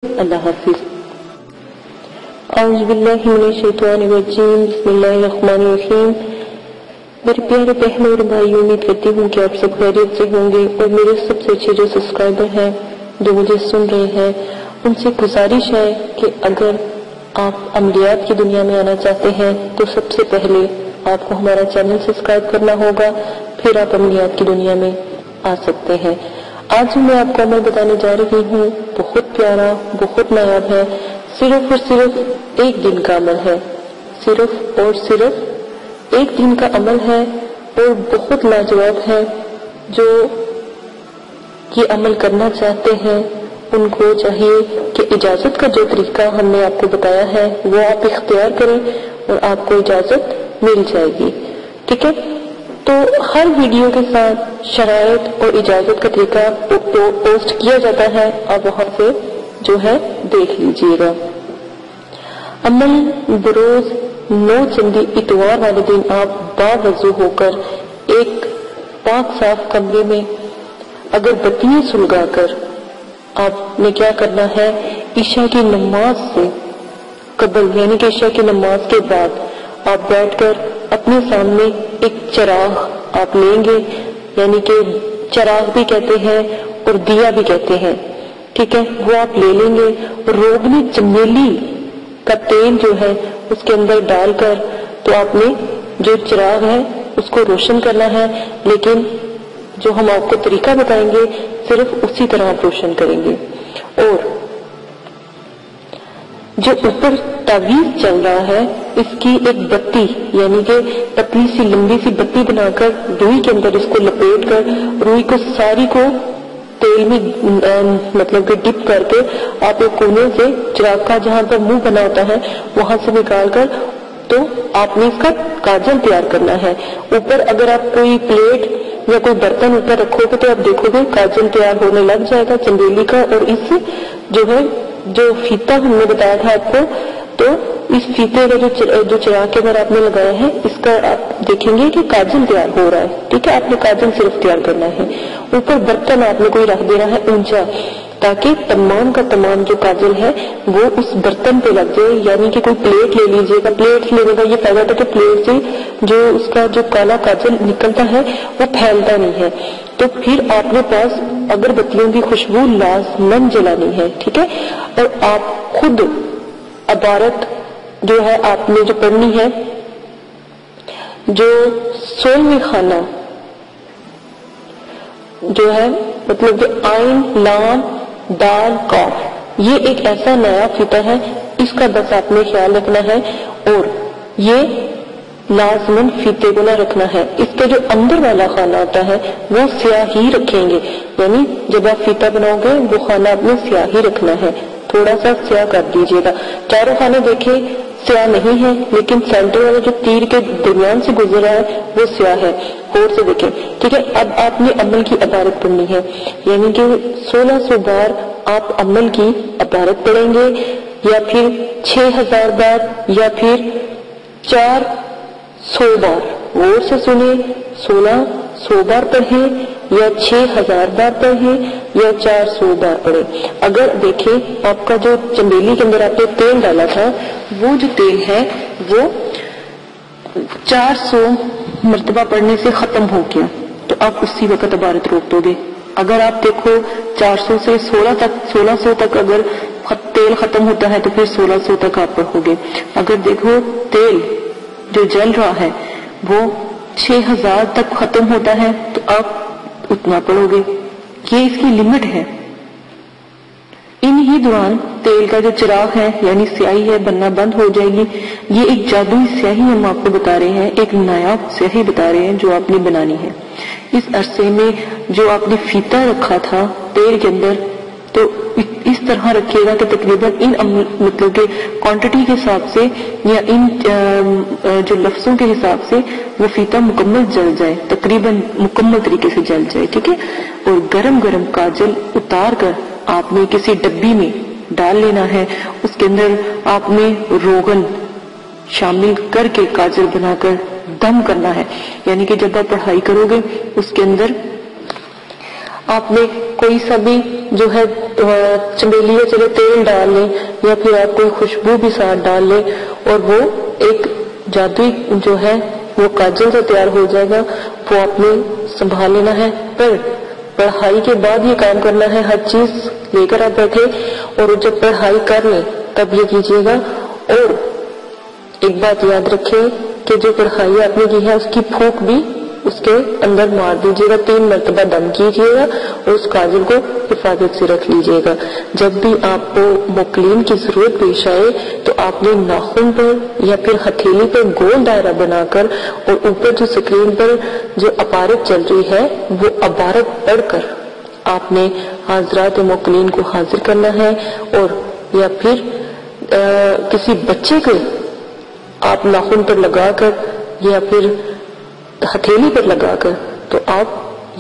اللہ حافظ۔ اعوذ باللہ من الشیطان الرجیم، بسم اللہ الرحمن الرحیم۔ میرے پیارے بہنوں اور بھائیوں، امید کرتی ہوں کہ آپ سب خیریت سے ہوں گے، اور میرے سب سے اچھے جو سبسکرائبر ہیں جو مجھے سن رہے ہیں ان سے گزارش ہے کہ اگر آپ عملیات کی دنیا میں آنا چاہتے ہیں تو سب سے پہلے آپ کو ہمارا چینل سبسکرائب کرنا ہوگا، پھر آپ عملیات کی دنیا میں آ سکتے ہیں۔ آج جو میں آپ کو عمل بتانے جا رہی ہوں بہت پیارا، بہت نایاب ہے، صرف اور صرف ایک دن کا عمل ہے، صرف اور صرف ایک دن کا عمل ہے اور بہت لاجواب ہے۔ جو یہ عمل کرنا چاہتے ہیں ان کو چاہیے کہ اجازت کا جو طریقہ ہم نے آپ کو بتایا ہے وہ آپ اختیار کریں اور آپ کو اجازت مل جائے گی، ٹھیک ہے؟ تو ہر ویڈیو کے ساتھ شرائط اور اجازت کا طریقہ پوسٹ کیا جاتا ہے، آپ وہاں سے جو ہے دیکھ لیجئے گا۔ عمل بروز 9 چندی اتوار والے دن آپ باوضو ہو کر ایک پاک صاف کمرے میں اگر بتیاں سلگا کر آپ نے کیا کرنا ہے، عشاء کی نماز سے قبل یعنی کہ عشاء کی نماز کے بعد آپ بیٹھ کر اپنے سامنے ایک چراغ آپ لیں گے، یعنی کہ چراغ بھی کہتے ہیں اور دیا بھی کہتے ہیں، ٹھیک ہے؟ وہ آپ لے لیں گے اور روغن چمیلی کا تیل جو ہے اس کے اندر ڈال کر تو آپ نے جو چراغ ہے اس کو روشن کرنا ہے، لیکن جو ہم آپ کو طریقہ بتائیں گے صرف اسی طرح آپ روشن کریں گے۔ اور جو اوپر تعویذ چل رہا ہے اس کی ایک بتی یعنی کہ پتلی سی لمبی سی بتی بنا کر روئی کے اندر اس کو لپیٹ کر روئی کو ساری کو تیل میں مطلب کہ ڈپ کر کے آپ ایک کونے سے چراغ کا جہاں پر منہ بنا ہوتا ہے وہاں سے نکال کر تو آپ نے اس کا کاجل تیار کرنا ہے۔ اوپر اگر آپ کوئی پلیٹ یا کوئی برتن اوپر رکھو گے تو آپ دیکھو گے کاجل تیار ہونے لگ جائے گا چندیلی کا، اور اس جو ہے جو فیتا ہم نے بتایا تھا آپ کو، تو اس فیتے کا جو چراغ کے اندر آپ نے لگایا ہے اس کا آپ دیکھیں گے کہ کاجل تیار ہو رہا ہے، ٹھیک ہے؟ آپ نے کاجل صرف تیار کرنا ہے۔ اوپر برتن آپ نے کوئی رکھ دینا ہے اونچا تاکہ تمام کا تمام جو کاجل ہے وہ اس برتن پہ لگ جائے، یعنی کہ کوئی پلیٹ لے لیجئے گا۔ پلیٹ لینے کا یہ فائدہ تھا کہ پلیٹ سے جو اس کا جو کالا کاجل نکلتا ہے وہ پھیلتا نہیں ہے۔ تو پھر آپ نے پاس اگربتیوں کی خوشبو لازمن جلانی ہے، ٹھیک ہے؟ اور آپ خود عبارت جو ہے آپ نے جو پڑھنی ہے، جو 16ویں خانہ جو ہے مطلب کہ عین لام دال قاف، یہ ایک ایسا نیا فیتا ہے، اس کا بس آپ نے خیال رکھنا ہے اور یہ لازمن فیتے کو نہ رکھنا ہے۔ اس کے جو اندر والا خانہ ہوتا ہے وہ سیاہ ہی رکھیں گے، یعنی جب آپ فیتا بناؤ گے وہ خانہ آپ نے سیاہ ہی رکھنا ہے، تھوڑا سا سیاہ کر دیجیے گا۔ چاروں خانے دیکھیں سیاہ نہیں ہے لیکن سینٹر والا جو تیر کے درمیان سے گزر رہا ہے وہ سیاہ ہے، غور سے دیکھیں، ٹھیک ہے؟ اب آپ نے عمل کی عبارت پڑھنی ہے، یعنی کہ 1600 بار آپ عمل کی عبارت پڑھیں گے، یا پھر 6000 بار، یا پھر 400 بار۔ غور سے سنیں، 1600 بار پڑھیں یا 6000 بار پڑھیں یا 400 بار پڑھیں۔ اگر دیکھیں آپ کا جو چنبیلی کے اندر آپ نے تیل ڈالا تھا وہ جو تیل ہے وہ 400 مرتبہ پڑھنے سے ختم ہو گیا تو آپ اسی وقت عبارت روک دو گے۔ اگر آپ دیکھو 400 سے 1600 تک اگر تیل ختم ہوتا ہے تو پھر 1600 تک آپ پڑھو گے۔ اگر دیکھو تیل جو جل رہا ہے وہ 6000 تک ختم ہوتا ہے تو آپ اتنا پڑھو گے، یہ اس کی لمٹ ہے۔ ان ہی دوران تیل کا جو چراغ ہے یعنی سیاہی ہے بننا بند ہو جائے گی۔ یہ ایک جادوئی سیاہی ہم آپ کو بتا رہے ہیں، ایک نایاب سیاہی بتا رہے ہیں جو آپ نے بنانی ہے۔ اس عرصے میں جو آپ نے فیتا رکھا تھا تیل کے اندر تو اس طرح رکھیے گا کہ تقریباً ان مطلب کہ کوانٹٹی کے حساب سے یا ان جو لفظوں کے حساب سے وہ فیتا مکمل جل جائے، تقریباً مکمل طریقے سے جل جائے، ٹھیک ہے؟ اور گرم گرم کاجل اتار کر آپ نے کسی ڈبی میں ڈال لینا ہے، اس کے اندر آپ نے روغن شامل کر کے کاجل بنا کر دم کرنا ہے، یعنی کہ جب آپ پڑھائی کرو گے اس کے اندر آپ نے کوئی سا بھی جو ہے چمیلی یا چلے تیل ڈال لیں یا پھر آپ کوئی خوشبو بھی ساتھ ڈال لیں اور وہ ایک جادوئی جو ہے وہ کاجل سے تیار ہو جائے گا. وہ آپ نے سنبھال لینا ہے. پر پڑھائی کے بعد یہ کام کرنا ہے. ہر چیز لے کر آپ بیٹھے اور جب پڑھائی کر لیں تب یہ کیجیے گا. اور ایک بات یاد رکھیں کہ جو پڑھائی آپ نے کی ہے اس کی پھونک بھی اس کے اندر مار دیجیے گا. 3 مرتبہ دم کیجیے گا اور اس کاجل کو حفاظت سے رکھ لیجیے گا. جب بھی آپ کو موکلین کی ضرورت پیش آئے تو آپ نے ناخن پر یا پھر ہتھیلی پر گول دائرہ بنا کر اور اوپر جو اسکرین پر جو عبارت چل رہی ہے وہ عبارت پڑھ کر آپ نے حاضرات موکلین کو حاضر کرنا ہے. اور یا پھر کسی بچے کو آپ ناخن پر لگا کر یا پھر ہتھیلی پر لگا کر تو آپ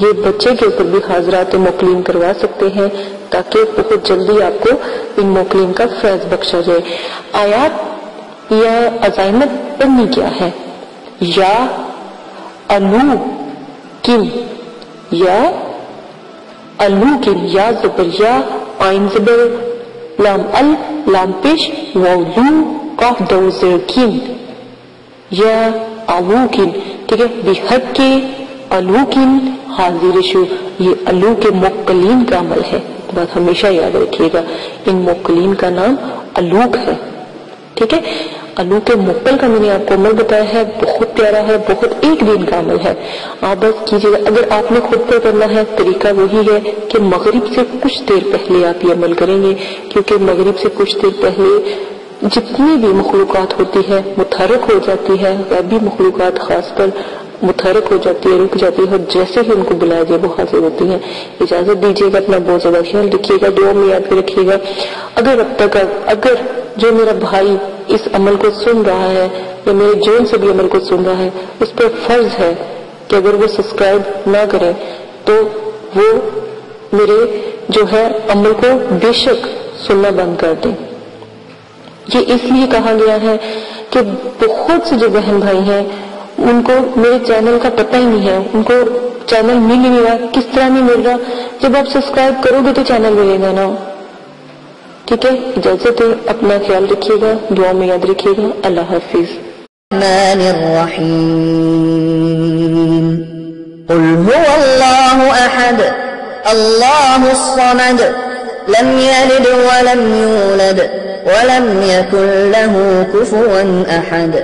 یہ بچے کے اوپر بھی حاضرات موکلین کروا سکتے ہیں تاکہ بہت جلدی آپ کو ان موکلین کا فیض بخشا جائے. آیات یا عزائمت پڑھنی کیا ہے؟ یا الو کن، یا الو کن، یا زبر یا، آئین زبر، لام ال، لام پیش، واو لو، قاف دو زر کن، یا الوکن. ٹھیک ہے، بحق کے الوکن حاضر شو. یہ الو کے موکلین کا عمل ہے. بات ہمیشہ یاد رکھیے گا، ان موکلین کا نام الوک ہے. ٹھیک ہے، الو کے موکل کا میں نے آپ کو عمل بتایا ہے، بہت پیارا ہے، بہت ایک دن کا عمل ہے. آپ بس کیجیے گا. اگر آپ نے خود پر کرنا ہے طریقہ وہی ہے کہ مغرب سے کچھ دیر پہلے آپ یہ عمل کریں گے، کیونکہ مغرب سے کچھ دیر پہلے جتنی بھی مخلوقات ہوتی ہے متحرک ہو جاتی ہے. غیبی مخلوقات خاص کر متحرک ہو جاتی ہے، رک جاتی ہے، اور جیسے ہی ان کو بلایا جائے وہ حاضر ہوتی ہیں. اجازت دیجیے گا، اپنا بہت زیادہ خیال رکھیے گا، دعا میں یاد رکھیے گا. اگر جو میرا بھائی اس عمل کو سن رہا ہے یا میرے جون سے بھی عمل کو سن رہا ہے، اس پر فرض ہے کہ اگر وہ سبسکرائب نہ کرے تو وہ میرے جو ہے عمل کو بے شک سننا بند کر دیں. یہ اس لیے کہا گیا ہے کہ بہت سے جو بہن بھائی ہیں ان کو میرے چینل کا پتہ ہی نہیں ہے، ان کو چینل مل نہیں رہا. کس طرح نہیں مل رہا؟ جب آپ سبسکرائب کرو گے تو چینل ملے گا نا. ٹھیک ہے، اجازت ہے، اپنا خیال رکھیے گا، دعا میں یاد رکھیے گا. اللہ حافظ. الرحمن الرحیم قل هو اللہ احد اللہ الصمد لم یلد ولم یولد ولم يكن له كفوا أحد.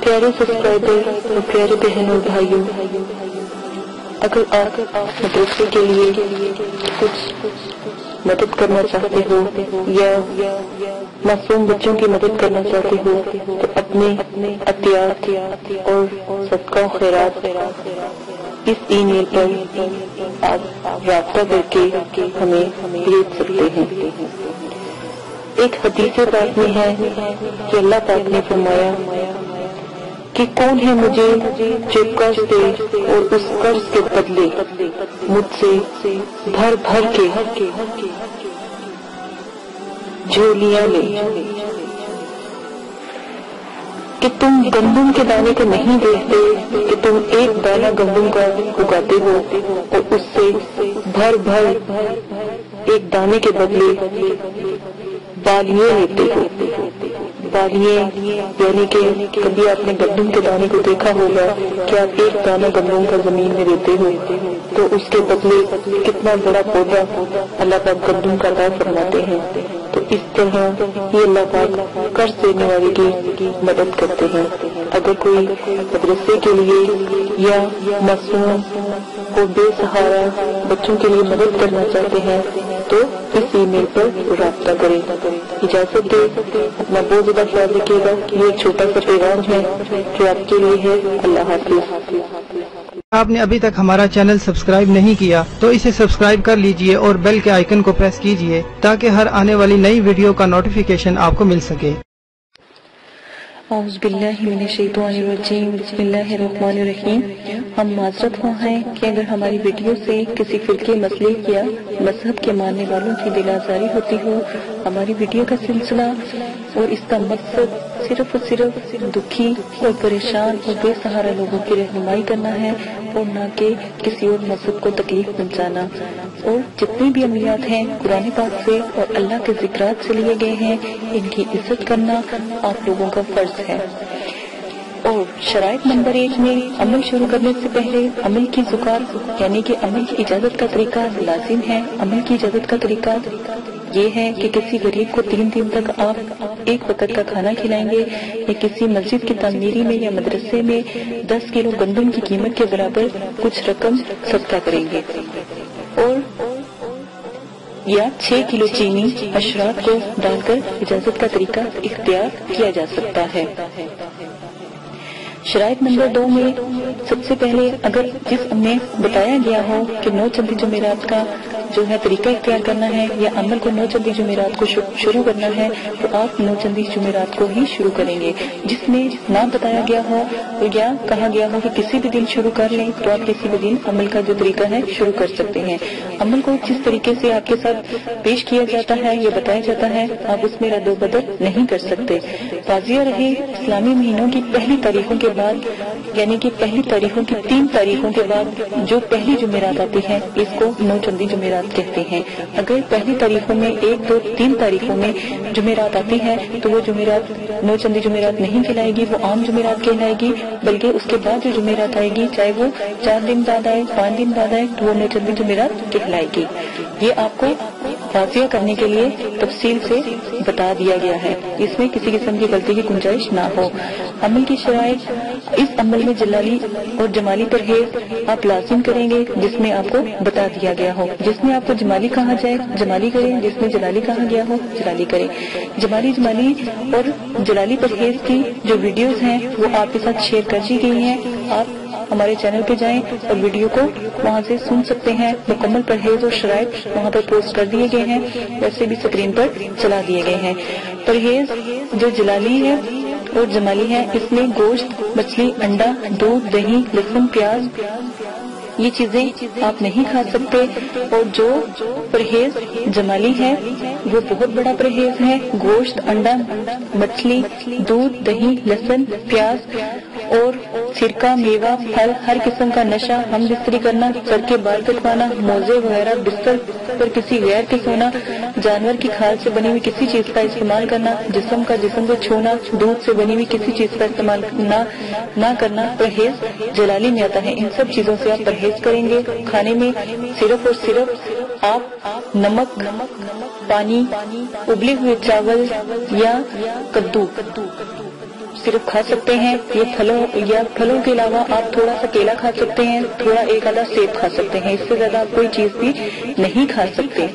پیارے سبسکرائبر اور پیارے بہن اور بھائیوں، اگر آپ مدرسے کے لیے کچھ مدد کرنا چاہتے ہو یا معصوم بچوں کی مدد کرنا چاہتے ہو تو اپنے عطیات اور صدقہ و خیرات اس ای میل پر آپ رابطہ کر کے ہمیں بھیج سکتے ہیں. ایک حدیث پاک میں ہے کہ اللہ پاک نے فرمایا کہ کون ہے مجھے جو قرض دے اور اس قرض کے بدلے مجھ سے بھر بھر کے جھولیاں لے. کہ تم گندم کے دانے کو نہیں دیکھتے کہ تم ایک دانہ گندم کا اگاتے ہو اور اس سے بھر بھر ایک دانے کے بدلے بالیاں لیتے ہو. بالیاں یعنی کہ کبھی آپ نے گندم کے دانے کو دیکھا ہوگا کہ آپ ایک دانہ گندم کا زمین میں دیتے ہو تو اس کے بدلے کتنا بڑا پودا اللہ پاک گندم کا عطا فرماتے ہیں. تو اس طرح یہ اللہ پاک قرض دینے والے کی مدد کرتے ہیں. اگر کوئی مدرسے کے لیے یا معصوم کو بے سہارا بچوں کے لیے مدد کرنا چاہتے ہیں تو اس ای میل پر رابطہ کریں. اجازت دے، اپنا بہت زیادہ خیال رکھیے گا. یہ ایک چھوٹا سا پیغام ہے جو آپ کے لیے ہے. اللہ حافظ. آپ نے ابھی تک ہمارا چینل سبسکرائب نہیں کیا تو اسے سبسکرائب کر لیجئے اور بیل کے آئیکن کو پریس کیجئے تاکہ ہر آنے والی نئی ویڈیو کا نوٹیفیکیشن آپ کو مل سکے. اعوذ باللہ من الشیطان الرجیم بسم اللہ الرحمن الرحیم۔ ہم معذرت خواہ ہیں کہ اگر ہماری ویڈیو سے کسی فرقے مسلک یا مذہب کے ماننے والوں کی دل آزاری ہوتی ہو۔ ہماری ویڈیو کا سلسلہ اور اس کا مقصد صرف اور صرف دکھی اور پریشان اور بے سہارا لوگوں کی رہنمائی کرنا ہے اور نہ کہ کسی اور مذہب کو تکلیف پہنچانا۔ اور جتنی بھی عملیات ہیں قرآن پاک سے اور اللہ کے ذکرات سے لیے گئے ہیں، ان کی عزت کرنا آپ لوگوں کا فرض ہے۔ اور شرائط نمبر 1 میں عمل شروع کرنے سے پہلے عمل کی زکات یعنی کہ عمل کی اجازت کا طریقہ لازم ہے۔ عمل کی اجازت کا طریقہ یہ ہے کہ کسی غریب کو 3 دن تک آپ 1 وقت کا کھانا کھلائیں گے، یا کسی مسجد کی تعمیری میں یا مدرسے میں 10 کلو گندم کی قیمت کے برابر کچھ رقم صدقہ کریں گے، اور یا 6 کلو چینی اشراف کو ڈال کر اجازت کا طریقہ اختیار کیا جا سکتا ہے۔ شرائط نمبر 2 میں سب سے پہلے اگر جس میں بتایا گیا ہو کہ 9 چندی جمعرات کا جو ہے طریقہ اختیار کرنا ہے یا عمل کو 9 چندی جمعرات کو شروع کرنا ہے، تو آپ 9 چندی جمعرات کو ہی شروع کریں گے۔ جس میں نہ بتایا گیا ہو یا کہا گیا ہو کہ کسی بھی دن شروع کر لیں، تو آپ کسی بھی دن عمل کا جو طریقہ ہے شروع کر سکتے ہیں۔ عمل کو جس طریقے سے آپ کے ساتھ پیش کیا جاتا ہے یا بتایا جاتا ہے، آپ اس میں رد و بدل نہیں کر سکتے۔ واضح رہے، اسلامی مہینوں کی پہلی تاریخوں کے بعد یعنی کہ پہلی تاریخوں کی 3 تاریخوں کے بعد جو پہلی جمعرات آتی ہے اس کو 9 چندی جمعرات کہتے ہیں۔ اگر پہلی تاریخوں میں 1، 2، 3 تاریخوں میں جمعرات آتی ہے تو وہ جمعرات 9 چندی جمعرات نہیں کہلائے گی، وہ عام جمعرات کہلائے گی، بلکہ اس کے بعد جو جمعرات آئے گی چاہے وہ 4 دن بعد آئے، 5 دن بعد آئے، تو وہ 9 چندی جمعرات کہلائے گی۔ یہ آپ کو واضح کرنے کے لیے تفصیل سے بتا دیا گیا ہے، اس میں کسی قسم کی غلطی کی گنجائش نہ ہو۔ عمل کی شرائط، اس عمل میں جلالی اور جمالی پرہیز آپ لازم کریں گے، جس میں آپ کو بتا دیا گیا ہو۔ جس میں آپ کو جمالی کہا جائے جمالی کریں، جس میں جلالی کہا گیا ہو جلالی کریں۔ جمالی اور جلالی پرہیز کی جو ویڈیوز ہیں وہ آپ کے ساتھ شیئر کر دی گئی ہیں۔ آپ ہمارے چینل پہ جائیں اور ویڈیو کو وہاں سے سن سکتے ہیں۔ مکمل پرہیز اور شرائط وہاں پر پوسٹ کر دیے گئے ہیں، ویسے بھی اسکرین پر چلا دیے گئے ہیں۔ پرہیز جو جلالی ہے اور جمالی ہے، اس میں گوشت، مچھلی، انڈا، دودھ، دہی، لہسن، پیاز، یہ چیزیں آپ نہیں کھا سکتے۔ اور جو پرہیز جمالی ہے وہ بہت بڑا پرہیز ہے۔ گوشت، انڈا، مچھلی، دودھ، دہی، لہسن، پیاز اور سرکہ، میوہ، پھل، ہر قسم کا نشہ، ہم بستری کرنا، سر کے بال کٹوانا، موزے وغیرہ، بستر پر کسی غیر کے سونا، جانور کی کھال سے بنی ہوئی کسی چیز کا استعمال کرنا، جسم کو چھونا، دودھ سے بنی ہوئی کسی چیز کا استعمال نہ کرنا پرہیز جلالی میں آتا ہے۔ ان سب چیزوں سے آپ پرہیز کریں گے۔ کھانے میں صرف اور صرف آپ نمک، پانی، ابلے ہوئے چاول یا کدو صرف کھا سکتے ہیں۔ یہ پھلوں کے علاوہ آپ تھوڑا سا کیلا کھا سکتے ہیں، تھوڑا 1 آدھا سیب کھا سکتے ہیں، اس سے زیادہ آپ کوئی چیز بھی نہیں کھا سکتے۔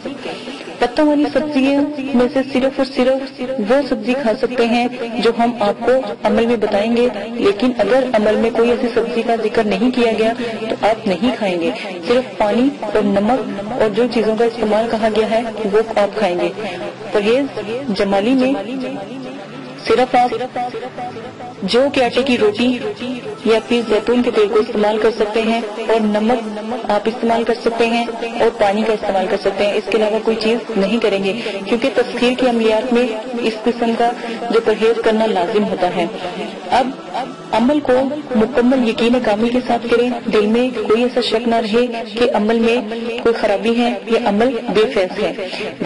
پتوں والی سبزیوں میں سے صرف اور صرف وہ سبزی کھا سکتے ہیں جو ہم آپ کو عمل میں بتائیں گے، لیکن اگر عمل میں کوئی ایسی سبزی کا ذکر نہیں کیا گیا تو آپ نہیں کھائیں گے۔ صرف پانی اور نمک اور جو چیزوں کا استعمال کہا گیا ہے وہ آپ کھائیں گے۔ پرہیز جمالی میں صرف آپ جو کہ آٹے کی روٹی یا پھر زیتون کے تیل کو استعمال کر سکتے ہیں، اور نمک آپ استعمال کر سکتے ہیں اور پانی کا استعمال کر سکتے ہیں۔ اس کے علاوہ کوئی چیز نہیں کریں گے، کیونکہ تسخیر کی عملیات میں اس قسم کا جو پرہیز کرنا لازم ہوتا ہے۔ اب عمل کو مکمل یقین کامل کے ساتھ کریں، دل میں کوئی ایسا شک نہ رہے کہ عمل میں کوئی خرابی ہے یا عمل بے فیض ہے۔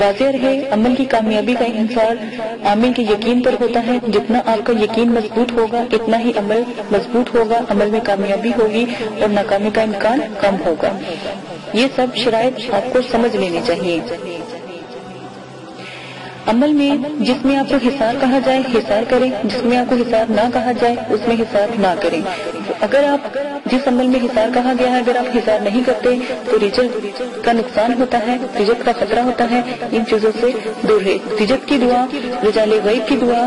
واضح رہے، عمل کی کامیابی کا انحصار عامل کے یقین پر ہوتا ہے۔ جتنا آپ کا یقین مضبوط ہوگا اتنا ہی عمل مضبوط ہوگا، عمل میں کامیابی ہوگی اور ناکامی کا امکان کم ہوگا۔ یہ سب شرائط آپ کو سمجھ لینی چاہیے۔ عمل میں جس میں آپ کو حصار کہا جائے حصار کریں، جس میں آپ کو حصار نہ کہا جائے اس میں حصار نہ کریں۔ اگر آپ جس عمل میں حصار کہا گیا ہے اگر آپ حصار نہیں کرتے تو رزق کا نقصان ہوتا ہے، رزق کا خطرہ ہوتا ہے۔ ان چیزوں سے دور ہے۔ رزق کی دعا، رجال غیب کی دعا